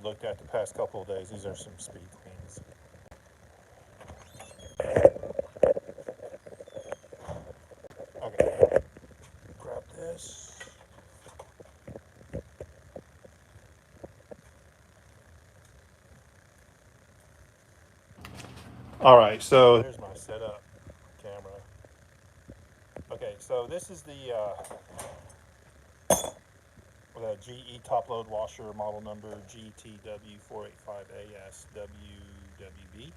looked at the past couple of days. These are some speed cleans. Okay, grab this. All right, so here's my setup camera. Okay, so this is the GE top load washer model number GTW485ASWWB.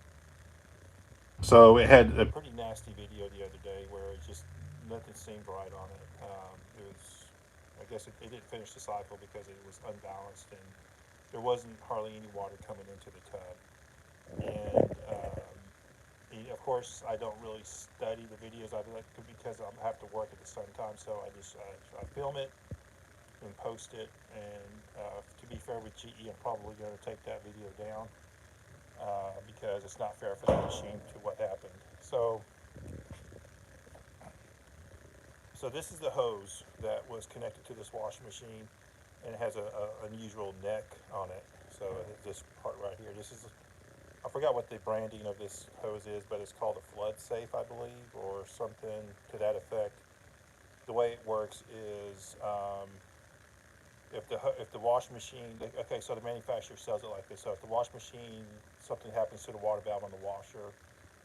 So it had a pretty nasty video the other day where it just nothing seemed right on it. It was, I guess it didn't finish the cycle because it was unbalanced and there wasn't hardly any water coming into the tub. And of course, I don't really study the videos. I like to because I have to work at the same time, so I film it and post it. And to be fair with GE, I'm probably going to take that video down because it's not fair for the machine to what happened. So this is the hose that was connected to this washing machine, and it has a unusual neck on it. So this part right here, I forgot what the branding of this hose is, but it's called a flood safe, I believe, or something to that effect. The way it works is if the washing machine, okay, so the manufacturer sells it like this. So if the washing machine, something happens to the water valve on the washer,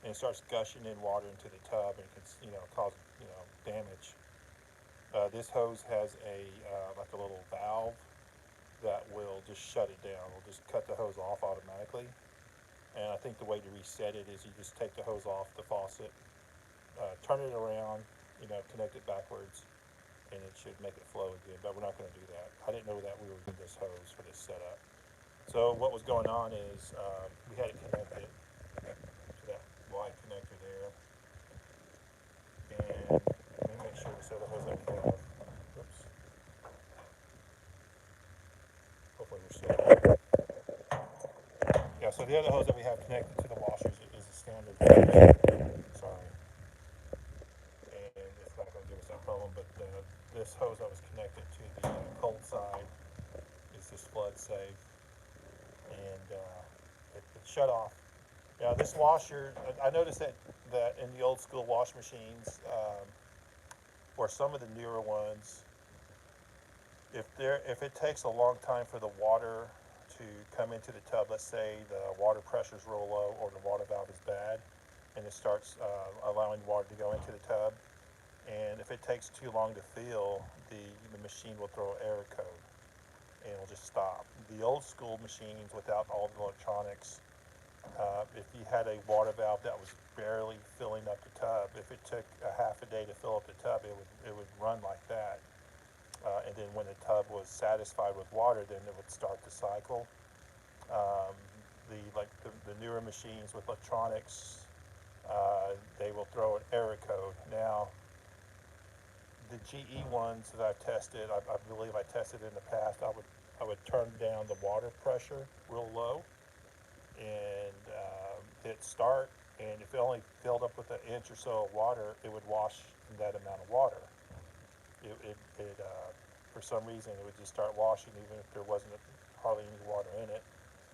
and it starts gushing in water into the tub, and it can cause damage. This hose has like a little valve that will just shut it down. Will just cut the hose off automatically. And I think the way to reset it is you just take the hose off the faucet, turn it around, connect it backwards, and it should make it flow again. But we're not going to do that. I didn't know that we were using this hose for this setup. So what was going on is we had it connected to that wide connector there. And let me make sure this other hose that we have. Oops. Hopefully we're still. Yeah, so the other hose that we have connected to the washers is a standard. Sorry. And it's not going to give us that problem, but this hose that was connected to the cold side is this flood safe, and it shut off. Now this washer, I noticed that in the old school wash machines, or some of the newer ones, if it takes a long time for the water to come into the tub, let's say the water pressure is real low or the water valve is bad, and it starts allowing water to go into the tub, and if it takes too long to fill, the machine will throw an error code and it'll just stop. The old school machines without all the electronics, if you had a water valve that was barely filling up the tub, if it took a half a day to fill up the tub, it would run like that. And then when the tub was satisfied with water, then it would start the cycle. The newer machines with electronics, they will throw an error code. Now, the GE ones that I've tested, I believe I tested in the past, I would turn down the water pressure real low and hit start, and if it only filled up with an inch or so of water, it would wash that amount of water. For some reason, it would just start washing even if there wasn't hardly any water in it.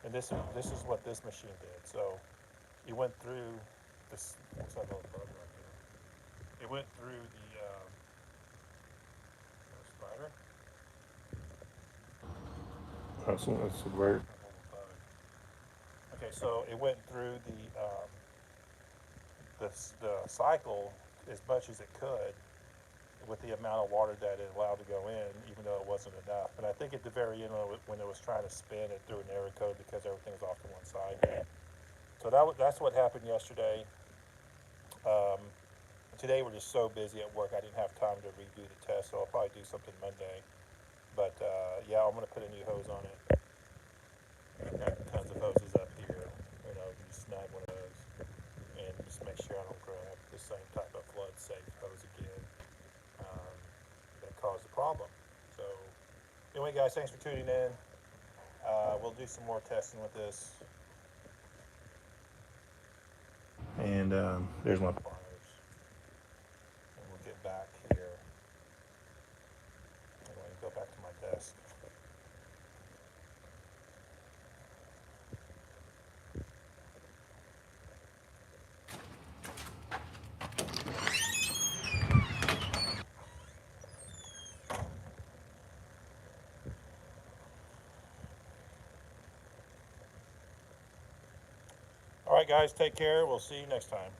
And this is what this machine did. So it went through this. What's that little bug right here? It went through the spider. That's a bird. Okay, so it went through the cycle as much as it could with the amount of water that it allowed to go in, even though it wasn't enough. And I think at the very end, when it was trying to spin, it threw an error code because everything was off to one side. So that's what happened yesterday. Um, Today we're just so busy at work, I didn't have time to redo the test, so I'll probably do something Monday. But yeah, I'm going to put a new hose on it. I've got tons of hoses up here. You snag one of those and just make sure I don't grab the same type of flood safe hose again. That caused the problem. So anyway, guys, thanks for tuning in. We'll do some more testing with this. And there's my pliers. And we'll get back here. I'm going to go back to my desk. right, guys, take care. We'll see you next time.